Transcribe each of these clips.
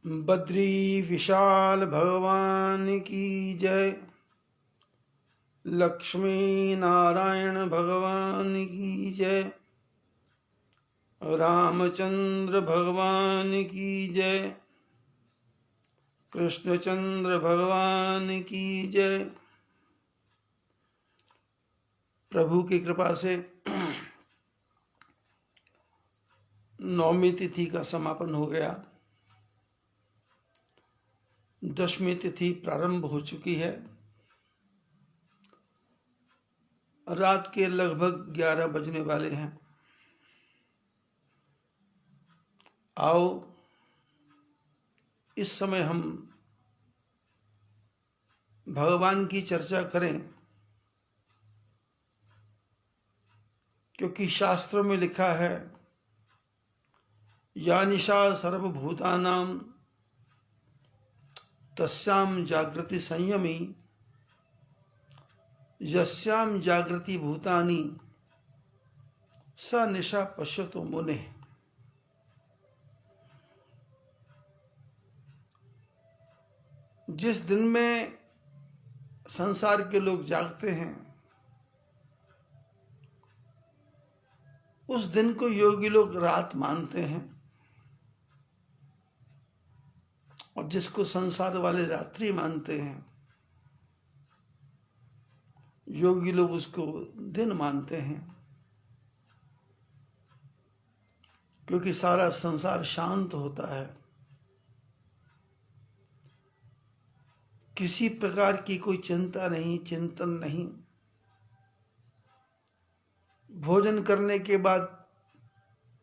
बद्री विशाल भगवान की जय। लक्ष्मी नारायण भगवान की जय। रामचंद्र भगवान की जय। कृष्णचंद्र भगवान की जय। प्रभु की कृपा से नौमी तिथि का समापन हो गया। दशमी तिथि प्रारंभ हो चुकी है। रात के लगभग 11 बजने वाले हैं। आओ इस समय हम भगवान की चर्चा करें, क्योंकि शास्त्रों में लिखा है या निशा सर्वभूतानां तस्याम जागृति संयमी यस्याम जागृति भूतानि स निशा पश्यतो मुने। जिस दिन में संसार के लोग जागते हैं उस दिन को योगी लोग रात मानते हैं, और जिसको संसार वाले रात्रि मानते हैं योगी लोग उसको दिन मानते हैं। क्योंकि सारा संसार शांत होता है, किसी प्रकार की कोई चिंता नहीं, चिंतन नहीं। भोजन करने के बाद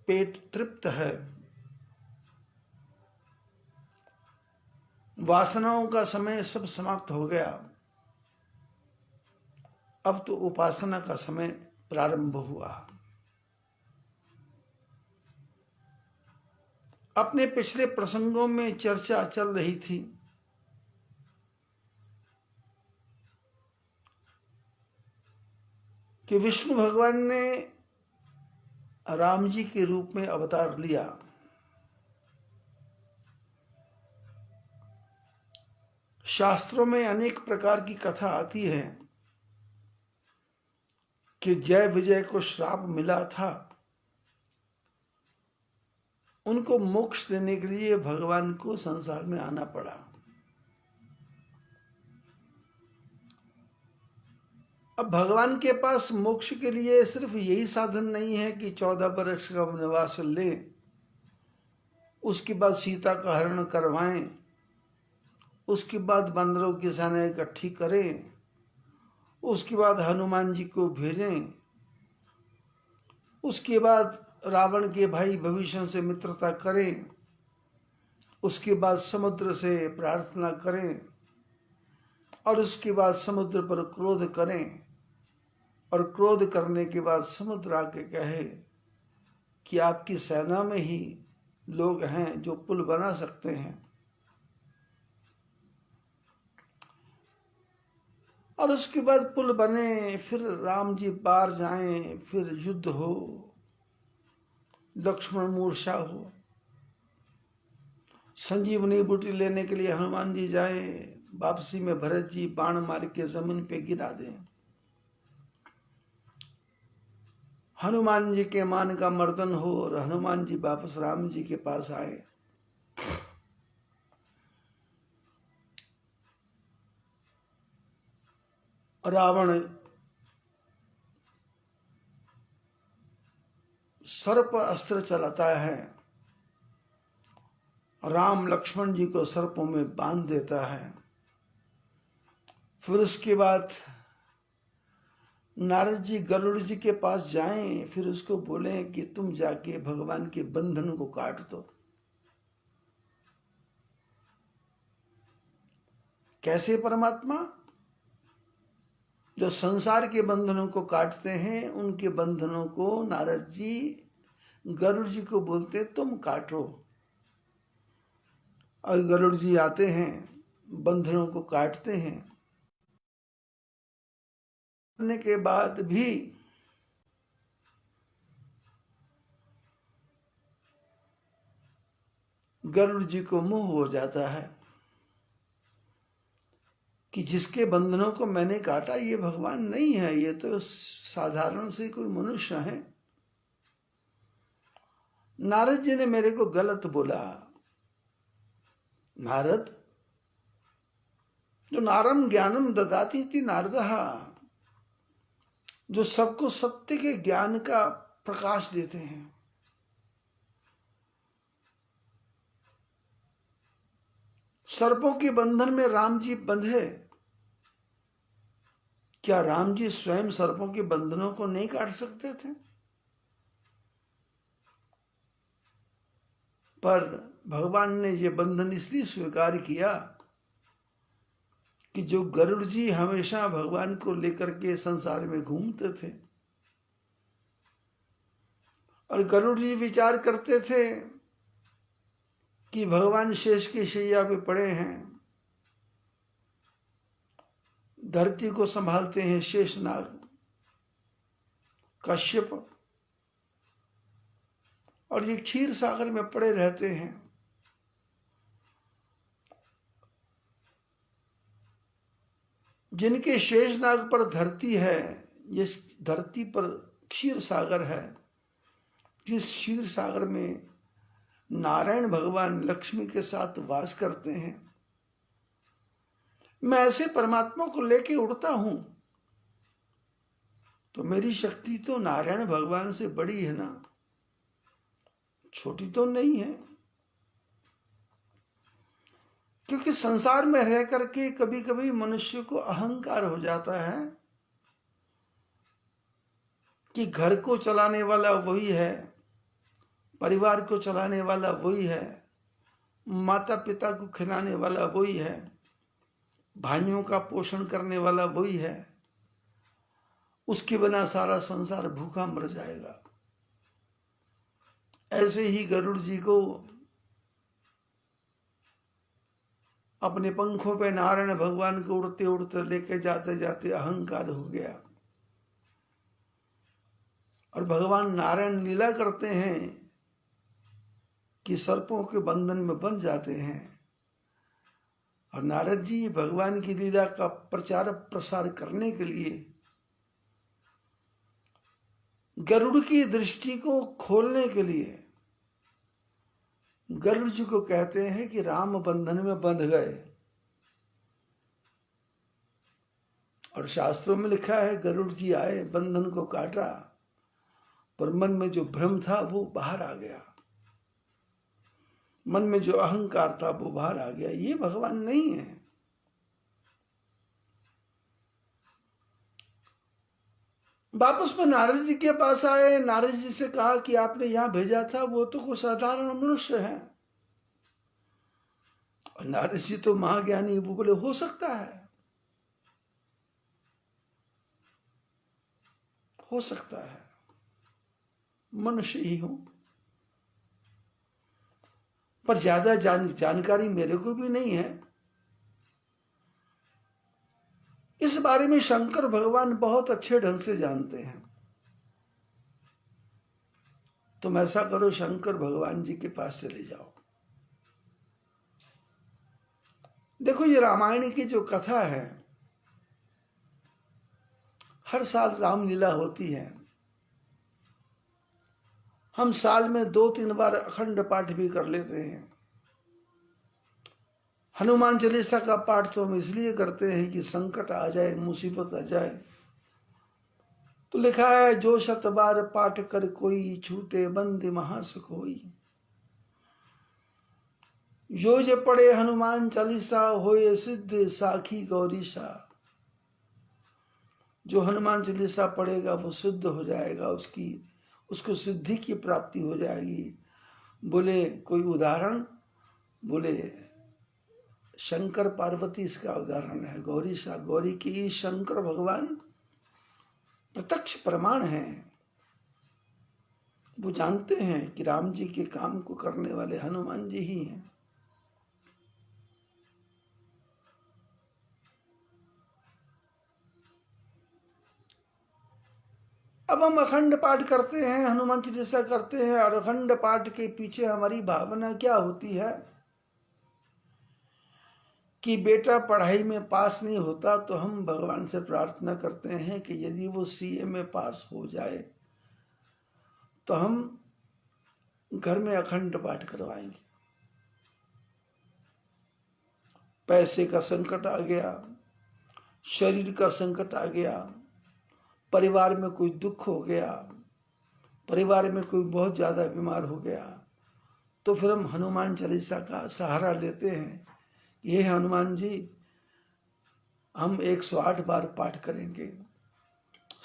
पेट तृप्त है। वासनाओं का समय सब समाप्त हो गया। अब तो उपासना का समय प्रारंभ हुआ। अपने पिछले प्रसंगों में चर्चा चल रही थी कि विष्णु भगवान ने राम जी के रूप में अवतार लिया। शास्त्रों में अनेक प्रकार की कथा आती है कि जय विजय को श्राप मिला था, उनको मोक्ष देने के लिए भगवान को संसार में आना पड़ा। अब भगवान के पास मोक्ष के लिए सिर्फ यही साधन नहीं है कि 14 वर्ष का वनवास ले, उसके बाद सीता का हरण करवाएं, उसके बाद बंदरों की सेना इकट्ठी करें, उसके बाद हनुमान जी को भेजें, उसके बाद रावण के भाई भविष्य से मित्रता करें, उसके बाद समुद्र से प्रार्थना करें, और उसके बाद समुद्र पर क्रोध करें, और क्रोध करने के बाद समुद्र आके कहे कि आपकी सेना में ही लोग हैं जो पुल बना सकते हैं। और उसके बाद पुल बने, फिर राम जी पार जाएं, फिर युद्ध हो, लक्ष्मण मूर्छा हो, संजीवनी बूटी लेने के लिए हनुमान जी जाए, वापसी में भरत जी बाण मार के जमीन पे गिरा दें, हनुमान जी के मान का मर्दन हो और हनुमान जी वापस राम जी के पास आए। रावण सर्प अस्त्र चलाता है, राम लक्ष्मण जी को सर्पों में बांध देता है। फिर उसके बाद नारद जी गरुड़ जी के पास जाएं, फिर उसको बोलें कि तुम जाके भगवान के बंधन को काट दो। कैसे परमात्मा? जो संसार के बंधनों को काटते हैं उनके बंधनों को नारद जी गरुड़ जी को बोलते तुम काटो, और गरुड़ जी आते हैं, बंधनों को काटते हैं। करने के बाद भी गरुड़ जी को मोह हो जाता है कि जिसके बंधनों को मैंने काटा ये भगवान नहीं है, ये तो साधारण से कोई मनुष्य है। नारद जी ने मेरे को गलत बोला। नारद जो नारम ज्ञानम ददाती थी नारदः, जो सबको सत्य के ज्ञान का प्रकाश देते हैं। सर्पों के बंधन में राम जी बंधे, क्या राम जी स्वयं सर्पों के बंधनों को नहीं काट सकते थे? पर भगवान ने ये बंधन इसलिए स्वीकार किया कि जो गरुड़ जी हमेशा भगवान को लेकर के संसार में घूमते थे, और गरुड़ जी विचार करते थे कि भगवान शेष की शैया पे पड़े हैं, धरती को संभालते हैं शेषनाग कश्यप, और ये क्षीर सागर में पड़े रहते हैं। जिनके शेषनाग पर धरती है, जिस धरती पर क्षीर सागर है, जिस क्षीर सागर में नारायण भगवान लक्ष्मी के साथ वास करते हैं, मैं ऐसे परमात्मा को लेके उड़ता हूं, तो मेरी शक्ति तो नारायण भगवान से बड़ी है ना, छोटी तो नहीं है। क्योंकि संसार में रह करके कभी कभी मनुष्य को अहंकार हो जाता है कि घर को चलाने वाला वही है, परिवार को चलाने वाला वही है, माता पिता को खिलाने वाला वही है, भाइयों का पोषण करने वाला वही है, उसके बिना सारा संसार भूखा मर जाएगा। ऐसे ही गरुड़ जी को अपने पंखों पे नारायण भगवान को उड़ते उड़ते लेके जाते जाते अहंकार हो गया, और भगवान नारायण लीला करते हैं कि सर्पों के बंधन में बंध जाते हैं। और नारद जी भगवान की लीला का प्रचार प्रसार करने के लिए गरुड़ की दृष्टि को खोलने के लिए गरुड़ जी को कहते हैं कि राम बंधन में बंध गए। और शास्त्रों में लिखा है गरुड़ जी आए, बंधन को काटा, पर मन में जो भ्रम था वो बाहर आ गया, मन में जो अहंकार था वो बाहर आ गया। ये भगवान नहीं है। वापस में नारद जी के पास आए, नारद जी से कहा कि आपने यहां भेजा था, वो तो कोई साधारण मनुष्य है। और नारद जी तो महाज्ञानी, वो बोले हो सकता है, हो सकता है, मनुष्य ही हूं, पर ज्यादा जानकारी मेरे को भी नहीं है। इस बारे में शंकर भगवान बहुत अच्छे ढंग से जानते हैं। तुम ऐसा करो, शंकर भगवान जी के पास चले जाओ। देखो, ये रामायण की जो कथा है, हर साल रामलीला होती है। हम साल में 2-3 बार अखंड पाठ भी कर लेते हैं। हनुमान चालीसा का पाठ तो हम इसलिए करते हैं कि संकट आ जाए, मुसीबत आ जाए, तो लिखा है जो 100 बार पाठ कर कोई, छूटे बंद महासुख होई। जो जे पढ़े हनुमान चालीसा, होए सिद्ध साखी गौरीसा। जो हनुमान चालीसा पढ़ेगा वो सिद्ध हो जाएगा, उसको सिद्धि की प्राप्ति हो जाएगी। बोले कोई उदाहरण? बोले शंकर पार्वती इसका उदाहरण है। गौरीसा, गौरी की शंकर भगवान प्रत्यक्ष प्रमाण है। वो जानते हैं कि राम जी के काम को करने वाले हनुमान जी ही हैं। अब हम अखंड पाठ करते हैं, हनुमान चालीसा करते हैं, और अखंड पाठ के पीछे हमारी भावना क्या होती है कि बेटा पढ़ाई में पास नहीं होता तो हम भगवान से प्रार्थना करते हैं कि यदि वो सीए में पास हो जाए तो हम घर में अखंड पाठ करवाएंगे। पैसे का संकट आ गया, शरीर का संकट आ गया, परिवार में कोई दुख हो गया, परिवार में कोई बहुत ज्यादा बीमार हो गया, तो फिर हम हनुमान चालीसा का सहारा लेते हैं। ये हनुमान जी, हम 108 बार पाठ करेंगे,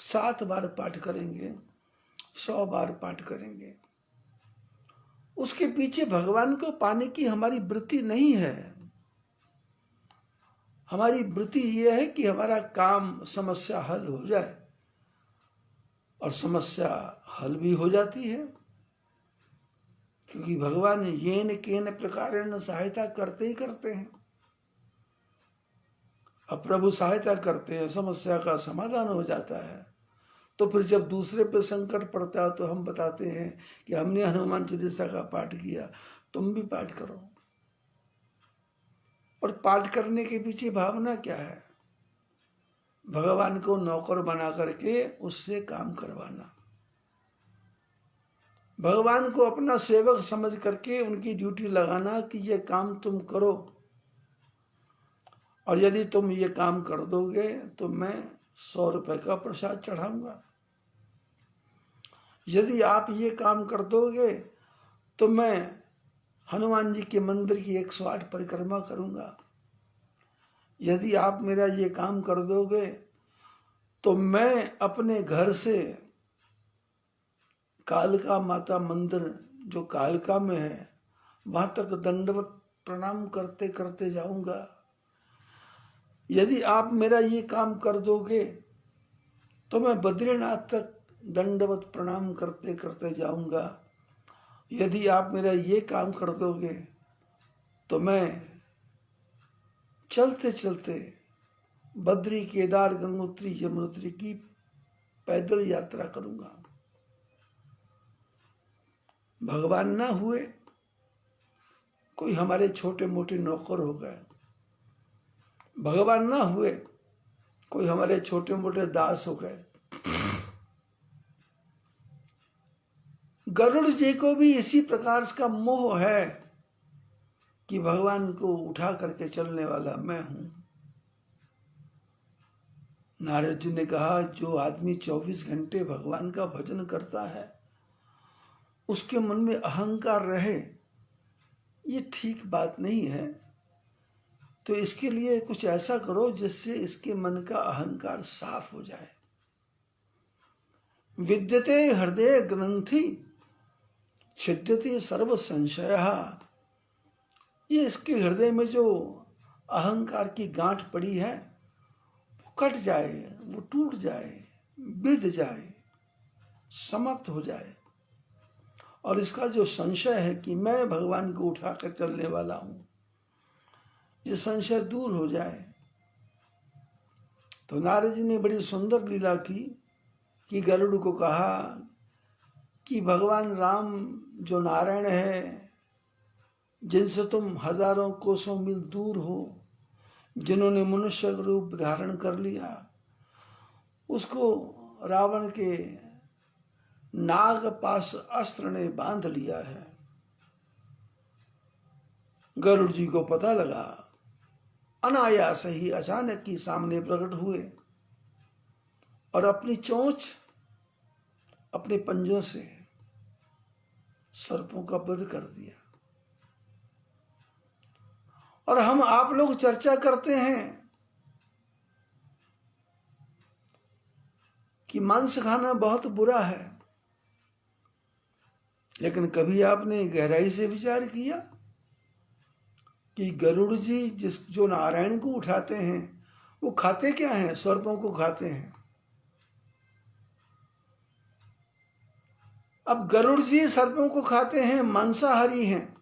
7 बार पाठ करेंगे, 100 बार पाठ करेंगे। उसके पीछे भगवान को पाने की हमारी वृत्ति नहीं है। हमारी वृत्ति यह है कि हमारा काम, समस्या हल हो जाए, और समस्या हल भी हो जाती है, क्योंकि भगवान येन केन प्रकारेण सहायता करते ही करते हैं। अब प्रभु सहायता करते हैं, समस्या का समाधान हो जाता है। तो फिर जब दूसरे पे संकट पड़ता है तो हम बताते हैं कि हमने हनुमान चालीसा का पाठ किया, तुम भी पाठ करो। और पाठ करने के पीछे भावना क्या है? भगवान को नौकर बना करके उससे काम करवाना, भगवान को अपना सेवक समझ करके उनकी ड्यूटी लगाना कि ये काम तुम करो, और यदि तुम ये काम कर दोगे तो मैं 100 रुपए का प्रसाद चढ़ाऊंगा। यदि आप ये काम कर दोगे तो मैं हनुमान जी के मंदिर की 108 परिक्रमा करूंगा। यदि आप मेरा ये काम कर दोगे तो मैं अपने घर से कालका माता मंदिर जो कालका में है वहां तक दंडवत प्रणाम करते करते जाऊंगा। यदि आप मेरा ये काम कर दोगे तो मैं बद्रीनाथ तक दंडवत प्रणाम करते करते जाऊंगा। यदि आप मेरा ये काम कर दोगे तो मैं चलते चलते बद्री, केदार, गंगोत्री, यमुनोत्री की पैदल यात्रा करूंगा। भगवान ना हुए, कोई हमारे छोटे मोटे नौकर हो गए। भगवान ना हुए, कोई हमारे छोटे मोटे दास हो गए। गरुड़ जी को भी इसी प्रकार का मोह है कि भगवान को उठा करके चलने वाला मैं हूं। नारद जी ने कहा, जो आदमी 24 घंटे भगवान का भजन करता है उसके मन में अहंकार रहे, ये ठीक बात नहीं है। तो इसके लिए कुछ ऐसा करो जिससे इसके मन का अहंकार साफ हो जाए। विद्यते हृदय ग्रंथि छिद्यते सर्व संशय। ये इसके हृदय में जो अहंकार की गांठ पड़ी है वो कट जाए, वो टूट जाए, बिध जाए, समाप्त हो जाए। और इसका जो संशय है कि मैं भगवान को उठाकर चलने वाला हूं, ये संशय दूर हो जाए। तो नारद जी ने बड़ी सुंदर लीला की कि गरुड़ को कहा कि भगवान राम जो नारायण है, जिनसे तुम हजारों कोसों मील दूर हो, जिन्होंने मनुष्य रूप धारण कर लिया, उसको रावण के नाग पास अस्त्र ने बांध लिया है। गरुड़ जी को पता लगा, अनायास ही अचानक ही सामने प्रकट हुए और अपनी चोंच, अपने पंजों से सर्पों का वध कर दिया। और हम आप लोग चर्चा करते हैं कि मांस खाना बहुत बुरा है, लेकिन कभी आपने गहराई से विचार किया कि गरुड़ जी जो नारायण को उठाते हैं वो खाते क्या हैं? सर्पों को खाते हैं। अब गरुड़ जी सर्पों को खाते हैं, मांसाहारी हैं।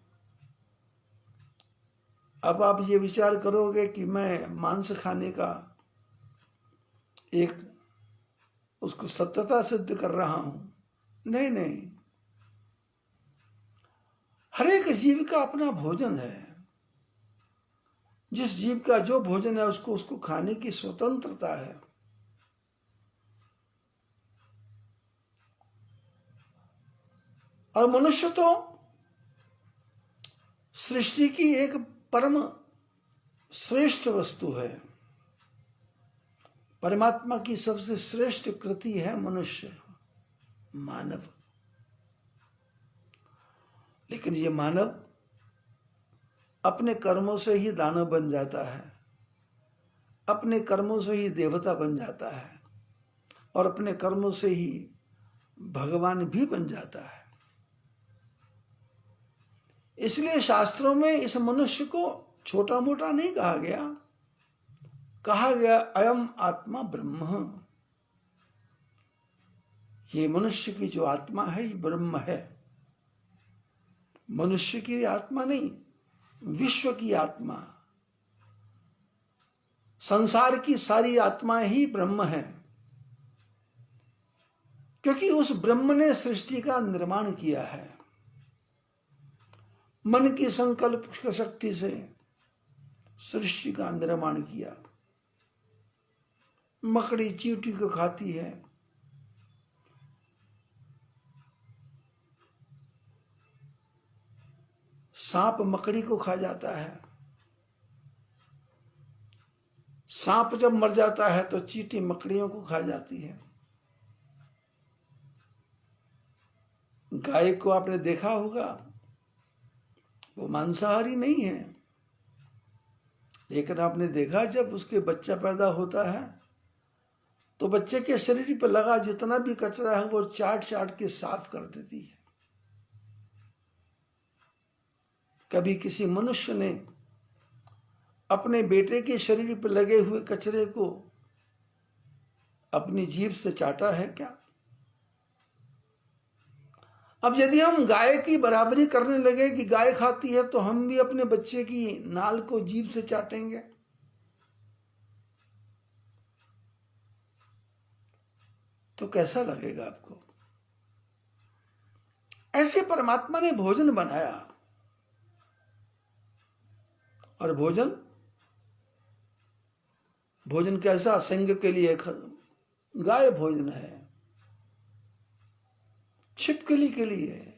अब आप ये विचार करोगे कि मैं मांस खाने का एक उसको सत्यता सिद्ध कर रहा हूं। नहीं नहीं, हर एक जीव का अपना भोजन है। जिस जीव का जो भोजन है उसको उसको खाने की स्वतंत्रता है। और मनुष्य तो सृष्टि की एक परम श्रेष्ठ वस्तु है। परमात्मा की सबसे श्रेष्ठ कृति है मनुष्य, मानव। लेकिन ये मानव अपने कर्मों से ही दानव बन जाता है, अपने कर्मों से ही देवता बन जाता है, और अपने कर्मों से ही भगवान भी बन जाता है। इसलिए शास्त्रों में इस मनुष्य को छोटा मोटा नहीं कहा गया, कहा गया अयम आत्मा ब्रह्म। ये मनुष्य की जो आत्मा है ये ब्रह्म है। मनुष्य की आत्मा नहीं, विश्व की आत्मा, संसार की सारी आत्माएं ही ब्रह्म है। क्योंकि उस ब्रह्म ने सृष्टि का निर्माण किया है। मन की संकल्प शक्ति से सृष्टि का निर्माण किया। मकड़ी चींटी को खाती है, सांप मकड़ी को खा जाता है। सांप जब मर जाता है तो चींटी मकड़ियों को खा जाती है। गाय को आपने देखा होगा, वो मांसाहारी नहीं है, लेकिन आपने देखा जब उसके बच्चा पैदा होता है तो बच्चे के शरीर पर लगा जितना भी कचरा है वो चाट चाट के साफ कर देती है। कभी किसी मनुष्य ने अपने बेटे के शरीर पर लगे हुए कचरे को अपनी जीभ से चाटा है क्या? अब यदि हम गाय की बराबरी करने लगे कि गाय खाती है तो हम भी अपने बच्चे की नाल को जीभ से चाटेंगे, तो कैसा लगेगा आपको? ऐसे परमात्मा ने भोजन बनाया, और भोजन कैसा? सिंह के लिए गाय भोजन है, छिपकली के लिए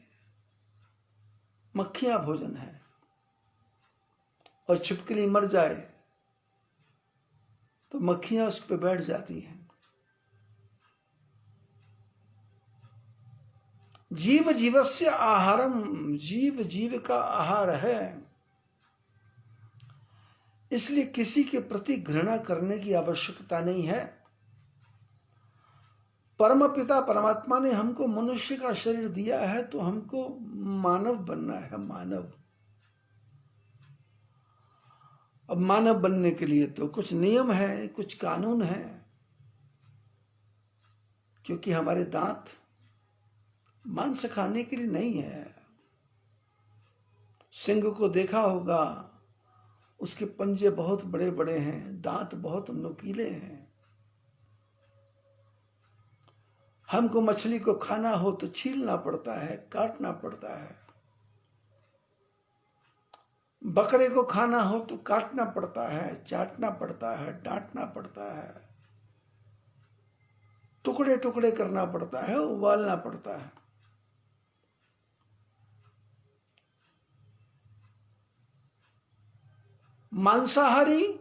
मक्खियां भोजन है, और छिपकली मर जाए तो मक्खियां उस पर बैठ जाती हैं। जीव जीवस्य आहारम, जीव जीव का आहार है। इसलिए किसी के प्रति घृणा करने की आवश्यकता नहीं है। परम पिता परमात्मा ने हमको मनुष्य का शरीर दिया है तो हमको मानव बनना है, मानव। अब मानव बनने के लिए तो कुछ नियम है, कुछ कानून है, क्योंकि हमारे दांत मांस खाने के लिए नहीं है। सिंह को देखा होगा, उसके पंजे बहुत बड़े बड़े हैं, दांत बहुत नुकीले हैं। हमको मछली को खाना हो तो छीलना पड़ता है, काटना पड़ता है। बकरे को खाना हो तो काटना पड़ता है, चाटना पड़ता है, डांटना पड़ता है, टुकड़े टुकड़े करना पड़ता है, उबालना पड़ता है। मांसाहारी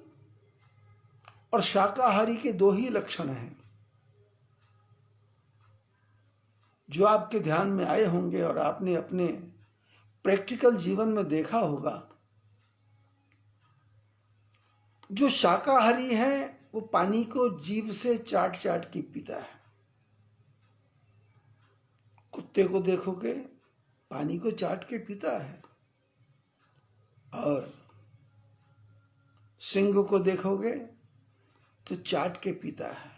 और शाकाहारी के दो ही लक्षण हैं जो आपके ध्यान में आए होंगे और आपने अपने प्रैक्टिकल जीवन में देखा होगा। जो शाकाहारी है वो पानी को जीभ से चाट चाट के पीता है। कुत्ते को देखोगे पानी को चाट के पीता है, और सिंह को देखोगे तो चाट के पीता है।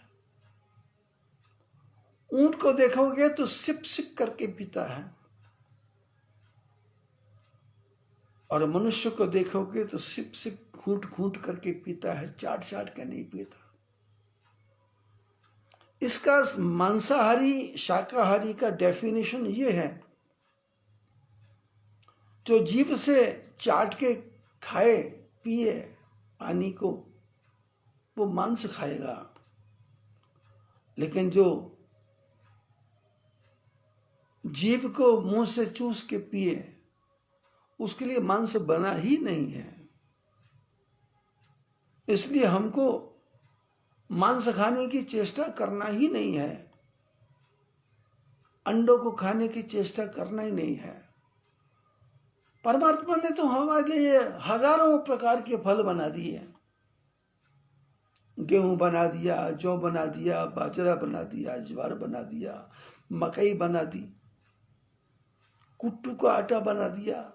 ऊंट को देखोगे तो सिप सिप करके पीता है, और मनुष्य को देखोगे तो सिप सिप घूंट घूंट करके पीता है, चाट चाट के नहीं पीता। इसका मांसाहारी शाकाहारी का डेफिनेशन ये है, जो जीभ से चाट के खाए पिए पानी को वो मांस खाएगा, लेकिन जो जीभ को मुंह से चूस के पिए उसके लिए मांस बना ही नहीं है। इसलिए हमको मांस खाने की चेष्टा करना ही नहीं है, अंडों को खाने की चेष्टा करना ही नहीं है। परमात्मा ने तो हमारे लिए हजारों प्रकार के फल बना दिए, गेहूं बना दिया, जौ बना दिया, बाजरा बना दिया, ज्वार बना दिया, मकई बना दी, कुट्टू का आटा बना दिया,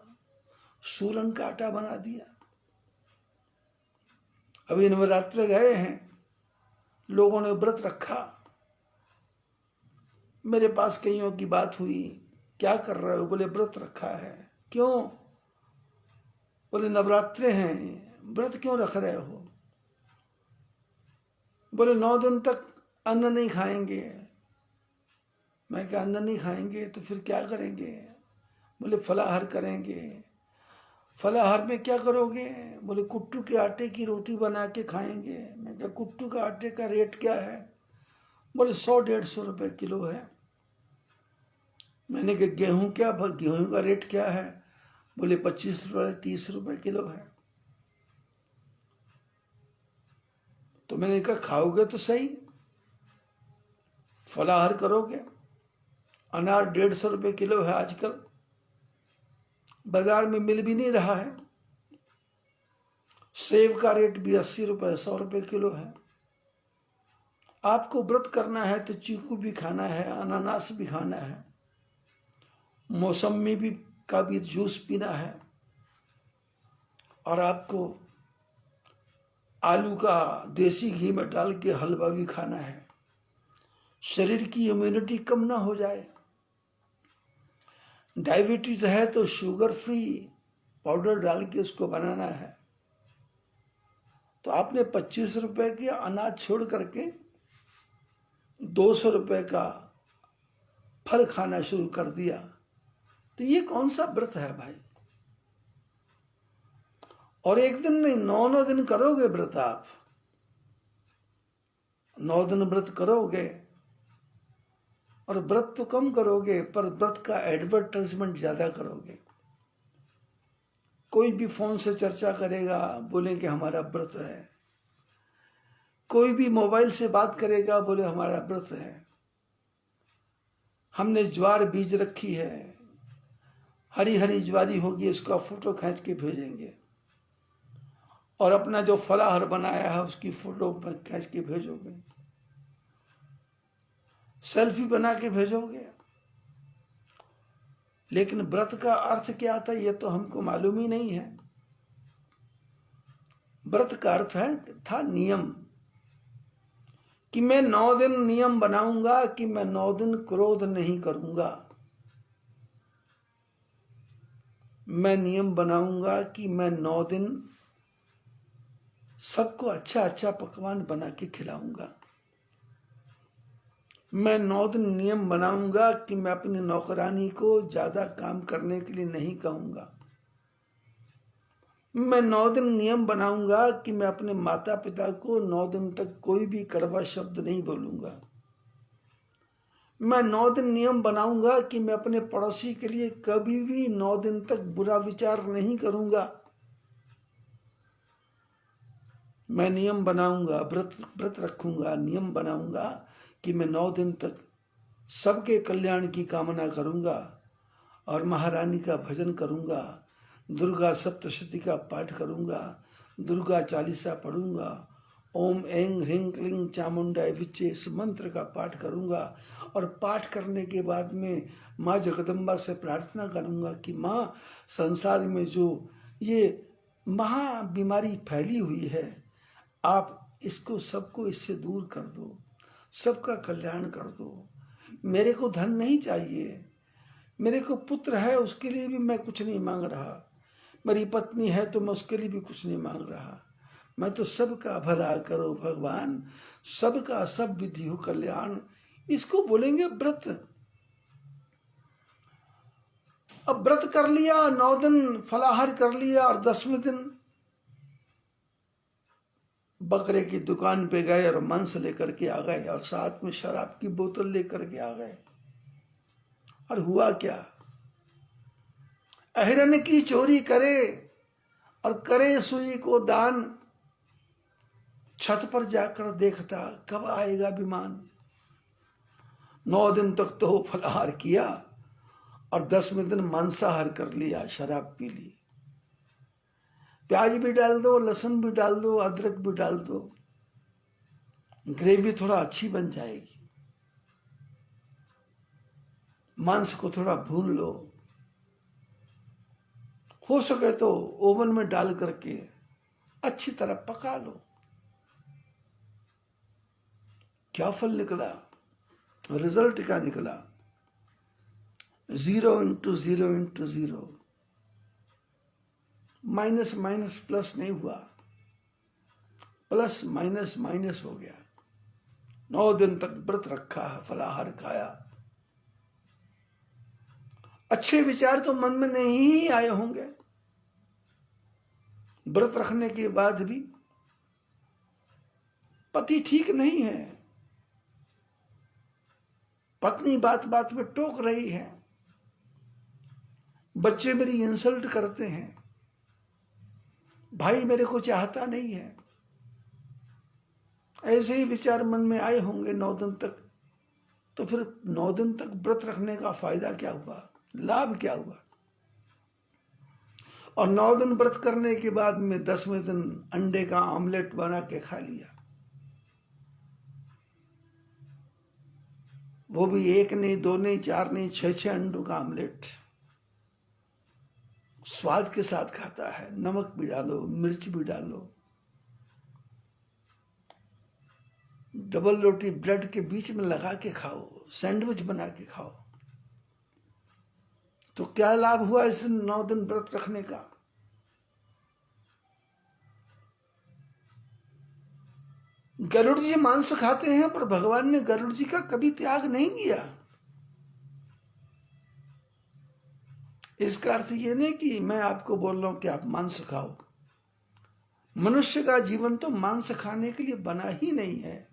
सूरन का आटा बना दिया। अभी नवरात्र गए हैं, लोगों ने व्रत रखा। मेरे पास कईयों की बात हुई, क्या कर रहे हो? बोले व्रत रखा है। क्यों? बोले नवरात्रे हैं, व्रत क्यों रख रहे हो? बोले 9 दिन तक अन्न नहीं खाएंगे। मैं क्या अन्न नहीं खाएंगे तो फिर क्या करेंगे? बोले फलाहार करेंगे। फलाहार में क्या करोगे? बोले कुट्टू के आटे की रोटी बना के खाएंगे। मैं क्या कुट्टू का आटे का रेट क्या है? बोले 100-150 रुपए किलो है। मैंने कहा गेहूं क्या? गेहूं का रेट क्या है? बोले 25 रुपए 30 रुपए किलो है। तो मैंने कहा खाओगे तो सही, फलाहार करोगे। अनार 150 रुपए किलो है आजकल, बाजार में मिल भी नहीं रहा है। सेब का रेट भी 80 रुपए 100 रुपए किलो है। आपको व्रत करना है तो चीकू भी खाना है, अनानास भी खाना है, मौसमी भी का भी जूस पीना है, और आपको आलू का देसी घी में डाल के हलवा भी खाना है, शरीर की इम्यूनिटी कम ना हो जाए। डायबिटीज है तो शुगर फ्री पाउडर डाल के उसको बनाना है। तो आपने 25 रुपए के अनाज छोड़ करके 200 रुपए का फल खाना शुरू कर दिया, तो ये कौन सा व्रत है भाई? और एक दिन नहीं, 9 दिन करोगे व्रत। आप 9 दिन व्रत करोगे, और व्रत तो कम करोगे पर व्रत का एडवर्टाइजमेंट ज्यादा करोगे। कोई भी फोन से चर्चा करेगा, बोलेंगे हमारा व्रत है। कोई भी मोबाइल से बात करेगा, बोले हमारा व्रत है। हमने ज्वार बीज रखी है, हरी हरी ज्वारी होगी, उसका फोटो खींच के भेजेंगे, और अपना जो फलाहार बनाया है उसकी फोटो खींच के भेजोगे, सेल्फी बना के भेजोगे। लेकिन व्रत का अर्थ क्या था ये तो हमको मालूम ही नहीं है। व्रत का अर्थ था नियम, कि मैं 9 दिन नियम बनाऊंगा कि मैं 9 दिन क्रोध नहीं करूंगा। मैं नियम बनाऊंगा कि मैं 9 दिन सबको अच्छा अच्छा पकवान बना के खिलाऊंगा। मैं 9 दिन नियम बनाऊंगा कि मैं अपनी नौकरानी को ज्यादा काम करने के लिए नहीं कहूंगा। मैं 9 दिन नियम बनाऊंगा कि मैं अपने माता पिता को 9 दिन तक कोई भी कड़वा शब्द नहीं बोलूंगा। मैं 9 दिन नियम बनाऊंगा कि मैं अपने पड़ोसी के लिए कभी भी 9 दिन तक बुरा विचार नहीं करूंगा। मैं नियम बनाऊंगा, व्रत रखूंगा, नियम बनाऊंगा कि मैं 9 दिन तक सबके कल्याण की कामना करूंगा, और महारानी का भजन करूंगा, दुर्गा सप्तशती का पाठ करूंगा, दुर्गा चालीसा पढ़ूंगा, ओम ऐं ह्रीं क्लीं चामुंडाय विच्चे इस मंत्र का पाठ करूंगा। और पाठ करने के बाद में माँ जगदम्बा से प्रार्थना करूंगा कि माँ, संसार में जो ये महा बीमारी फैली हुई है, आप इसको सबको इससे दूर कर दो, सबका कल्याण कर दो। मेरे को धन नहीं चाहिए, मेरे को पुत्र है उसके लिए भी मैं कुछ नहीं मांग रहा, मेरी पत्नी है तो मैं उसके लिए भी कुछ नहीं मांग रहा, मैं तो सबका भला करो भगवान, सबका सब विधि हो कल्याण, इसको बोलेंगे व्रत। अब व्रत कर लिया, 9 दिन फलाहार कर लिया, और 10वें दिन बकरे की दुकान पे गए और मांस लेकर के आ गए, और साथ में शराब की बोतल लेकर के आ गए। और हुआ क्या? अहिरन की चोरी करे और करे सुई को दान, छत पर जाकर देखता कब आएगा विमान। 9 दिन तक तो फलाहार किया और 10वें दिन मांसाहार कर लिया, शराब पी ली। प्याज भी डाल दो, लहसुन भी डाल दो, अदरक भी डाल दो, ग्रेवी थोड़ा अच्छी बन जाएगी। मांस को थोड़ा भून लो, हो सके तो ओवन में डाल करके अच्छी तरह पका लो। क्या फल निकला? रिजल्ट क्या निकला? 0 × 0 × 0, माइनस माइनस प्लस नहीं हुआ, प्लस माइनस माइनस हो गया। 9 दिन तक व्रत रखा, फलाहार खाया। अच्छे विचार तो मन में नहीं आए होंगे। व्रत रखने के बाद भी पति ठीक नहीं है, पत्नी बात बात में टोक रही है, बच्चे मेरी इंसल्ट करते हैं, भाई मेरे को चाहता नहीं है। ऐसे ही विचार मन में आए होंगे 9 दिन तक। तो फिर 9 दिन तक व्रत रखने का फायदा क्या हुआ, लाभ क्या हुआ? और 9 दिन व्रत करने के बाद में 10वें दिन अंडे का ऑमलेट बना के खा लिया। वो भी 1 नहीं, 2 नहीं, 4 नहीं, 6 अंडों का ऑमलेट। स्वाद के साथ खाता है, नमक भी डालो, मिर्च भी डालो। डबल रोटी ब्रेड के बीच में लगा के खाओ, सैंडविच बना के खाओ। तो क्या लाभ हुआ इस 9 दिन व्रत रखने का? गरुड़ जी मांस खाते हैं, पर भगवान ने गरुड़ जी का कभी त्याग नहीं किया। इसका अर्थ ये नहीं कि मैं आपको बोल रहा हूं कि आप मांस खाओ। मनुष्य का जीवन तो मांस खाने के लिए बना ही नहीं है।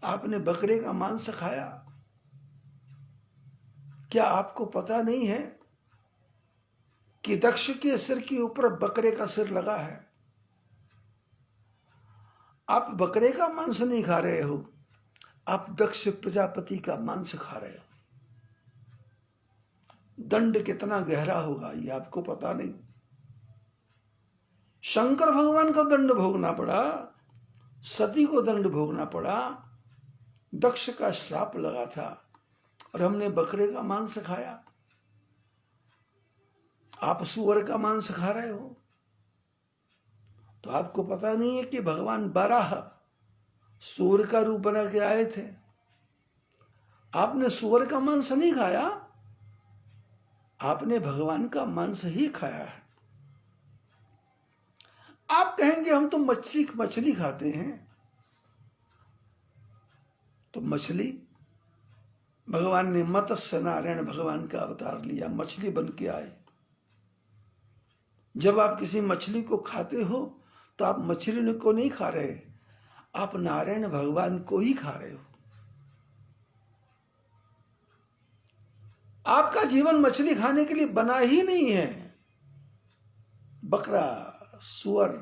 आपने बकरे का मांस खाया, क्या आपको पता नहीं है कि दक्ष के सिर के ऊपर बकरे का सिर लगा है? आप बकरे का मांस नहीं खा रहे हो, आप दक्ष प्रजापति का मांस खा रहे हो। दंड कितना गहरा होगा ये आपको पता नहीं। शंकर भगवान को दंड भोगना पड़ा, सती को दंड भोगना पड़ा, दक्ष का श्राप लगा था, और हमने बकरे का मांस खाया। आप सुअर का मांस खा रहे हो। तो आपको पता नहीं है कि भगवान बाराह सुअर का रूप बना के आए थे। आपने सुअर का मांस नहीं खाया, आपने भगवान का मांस ही खाया है। आप कहेंगे हम तो मछली खाते हैं। तो मछली, भगवान ने मत्स्य नारायण भगवान का अवतार लिया, मछली बन के आए। जब आप किसी मछली को खाते हो तो आप मछली को नहीं खा रहे, आप नारायण भगवान को ही खा रहे हो। आपका जीवन मछली खाने के लिए बना ही नहीं है। बकरा, सुअर,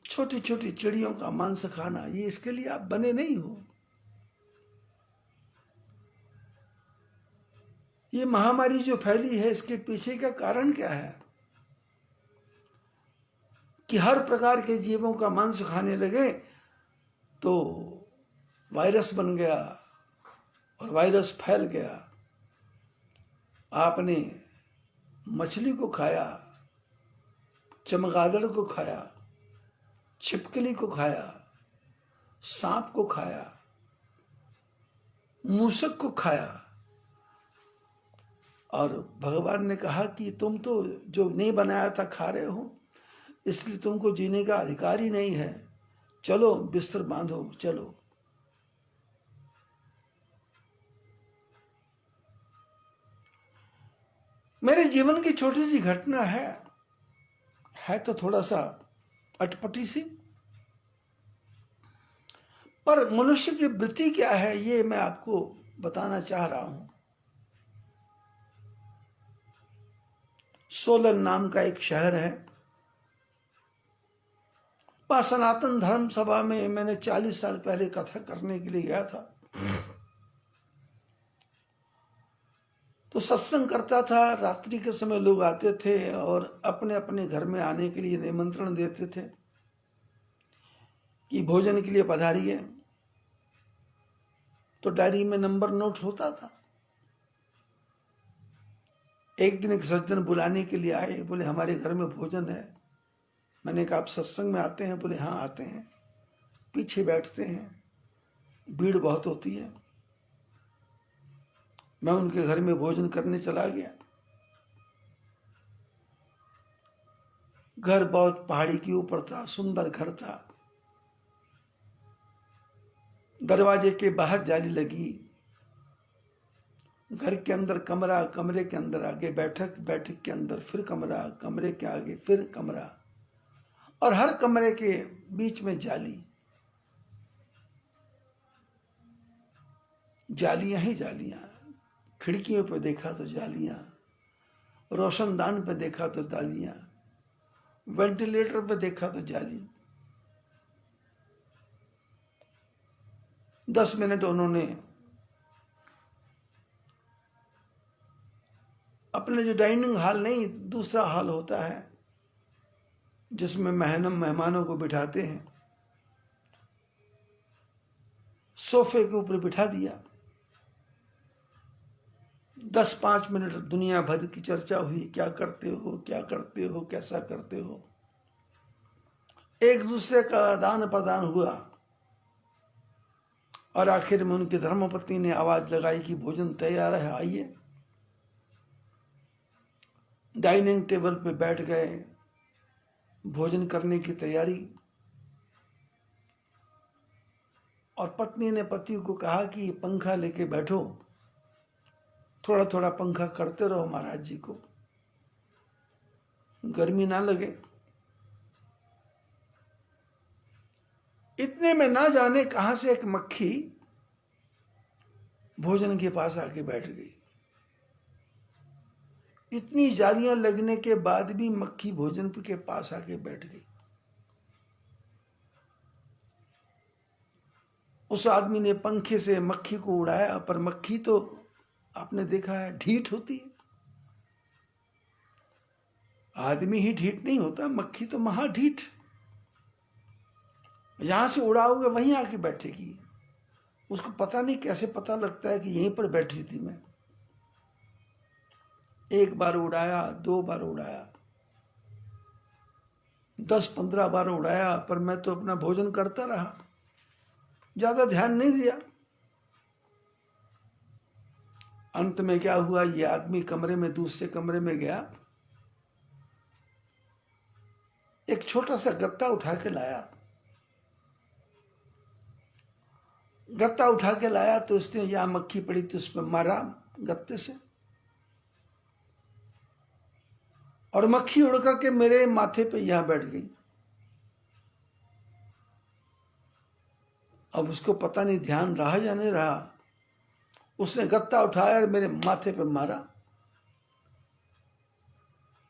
छोटी छोटी चिड़ियों का मांस खाना, ये इसके लिए आप बने नहीं हो। ये महामारी जो फैली है, इसके पीछे का कारण क्या है? कि हर प्रकार के जीवों का मांस खाने लगे तो वायरस बन गया और वायरस फैल गया। आपने मछली को खाया, चमगादड़ को खाया, छिपकली को खाया, सांप को खाया, मूसक को खाया, और भगवान ने कहा कि तुम तो जो नहीं बनाया था खा रहे हो, इसलिए तुमको जीने का अधिकार ही नहीं है, चलो बिस्तर बांधो चलो। मेरे जीवन की छोटी सी घटना है तो थोड़ा सा अटपटी सी, पर मनुष्य की वृत्ति क्या है ये मैं आपको बताना चाह रहा हूं। सोलन नाम का एक शहर है, वहां सनातन धर्म सभा में मैंने 40 साल पहले कथा करने के लिए गया था। तो सत्संग करता था, रात्रि के समय लोग आते थे और अपने अपने घर में आने के लिए निमंत्रण देते थे कि भोजन के लिए पधारिए। तो डायरी में नंबर नोट होता था। एक दिन एक सज्जन बुलाने के लिए आए, बोले हमारे घर में भोजन है। मैंने कहा आप सत्संग में आते हैं? बोले हाँ आते हैं। पीछे बैठते हैं, भीड़ बहुत होती है। मैं उनके घर में भोजन करने चला गया। घर बहुत पहाड़ी के ऊपर था, सुंदर घर था। दरवाजे के बाहर जाली लगी, घर के अंदर कमरा, कमरे के अंदर आगे बैठक, बैठक के अंदर फिर कमरा, कमरे के आगे फिर कमरा, और हर कमरे के बीच में जाली, जालियां ही जालियां। खिड़कियों पे देखा तो जालियां, रोशनदान पे देखा तो जालियां, वेंटिलेटर पे देखा तो जाली। 10 मिनट उन्होंने अपने जो डाइनिंग हॉल नहीं, दूसरा हॉल होता है जिसमें मेहमानों को बिठाते हैं, सोफे के ऊपर बिठा दिया। 10-5 मिनट दुनिया भर की चर्चा हुई, क्या करते हो, क्या करते हो, कैसा करते हो। एक दूसरे का आदान प्रदान हुआ और आखिर में उनकी धर्मपत्नी ने आवाज लगाई कि भोजन तैयार है, आइए। डाइनिंग टेबल पे बैठ गए, भोजन करने की तैयारी। और पत्नी ने पति को कहा कि पंखा लेके बैठो, थोड़ा थोड़ा पंखा करते रहो महाराज जी को, गर्मी ना लगे। इतने में ना जाने कहां से एक मक्खी भोजन के पास आके बैठ गई। इतनी जालियां लगने के बाद भी मक्खी भोजन के पास आके बैठ गई। उस आदमी ने पंखे से मक्खी को उड़ाया, पर मक्खी तो आपने देखा है ढीठ होती है। आदमी ही ढीठ नहीं होता, मक्खी तो महाढीठ। यहां से उड़ाओगे वहीं आके बैठेगी। उसको पता नहीं कैसे पता लगता है कि यहीं पर बैठी थी मैं। एक बार उड़ाया, 2 बार उड़ाया, 10-15 बार उड़ाया, पर मैं तो अपना भोजन करता रहा, ज्यादा ध्यान नहीं दिया। अंत में क्या हुआ, ये आदमी कमरे में, दूसरे कमरे में गया, एक छोटा सा गत्ता उठा के लाया। गत्ता उठा के लाया तो उसने, यहां मक्खी पड़ी थी, उस पर मारा गत्ते से, और मक्खी उड़ करके मेरे माथे पे यहां बैठ गई। अब उसको पता नहीं ध्यान रहा या नहीं रहा, उसने गत्ता उठाया और मेरे माथे पे मारा।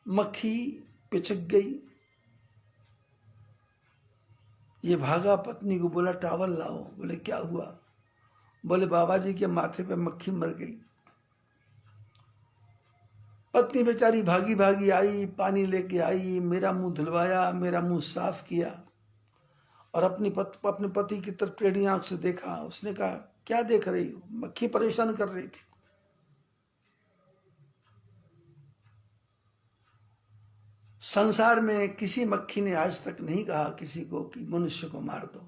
मक्खी पिचक गई। ये भागा, पत्नी को बोला टावल लाओ। बोले क्या हुआ? बोले बाबा जी के माथे पे मक्खी मर गई। पत्नी बेचारी भागी भागी आई, पानी लेके आई, मेरा मुंह धुलवाया, मेरा मुंह साफ किया, और अपने पति की तरफ टेढ़ी आंख से देखा। उसने कहा क्या देख रही हो? मक्खी परेशान कर रही थी। संसार में किसी मक्खी ने आज तक नहीं कहा किसी को कि मनुष्य को मार दो।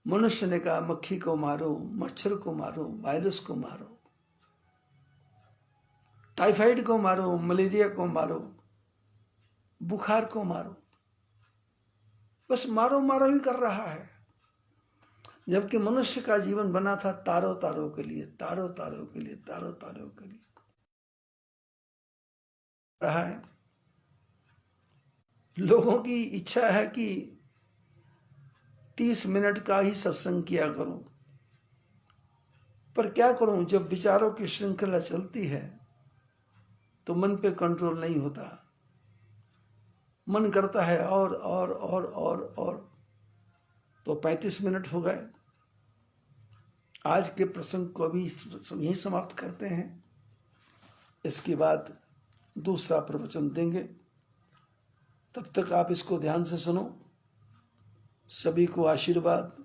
मनुष्य ने कहा मक्खी को मारो, मच्छर को मारो, वायरस को मारो, टाइफाइड को मारो, मलेरिया को मारो, बुखार को मारो, बस मारो मारो ही कर रहा है। जबकि मनुष्य का जीवन बना था तारों तारों के लिए, तारों तारों के लिए, तारों तारों के लिए रहा है। लोगों की इच्छा है कि 30 मिनट का ही सत्संग किया करूं, पर क्या करूं, जब विचारों की श्रृंखला चलती है तो मन पे कंट्रोल नहीं होता। मन करता है और तो 35 मिनट हो गए। आज के प्रसंग को अभी यही समाप्त करते हैं। इसके बाद दूसरा प्रवचन देंगे। तब तक आप इसको ध्यान से सुनो। सभी को आशीर्वाद।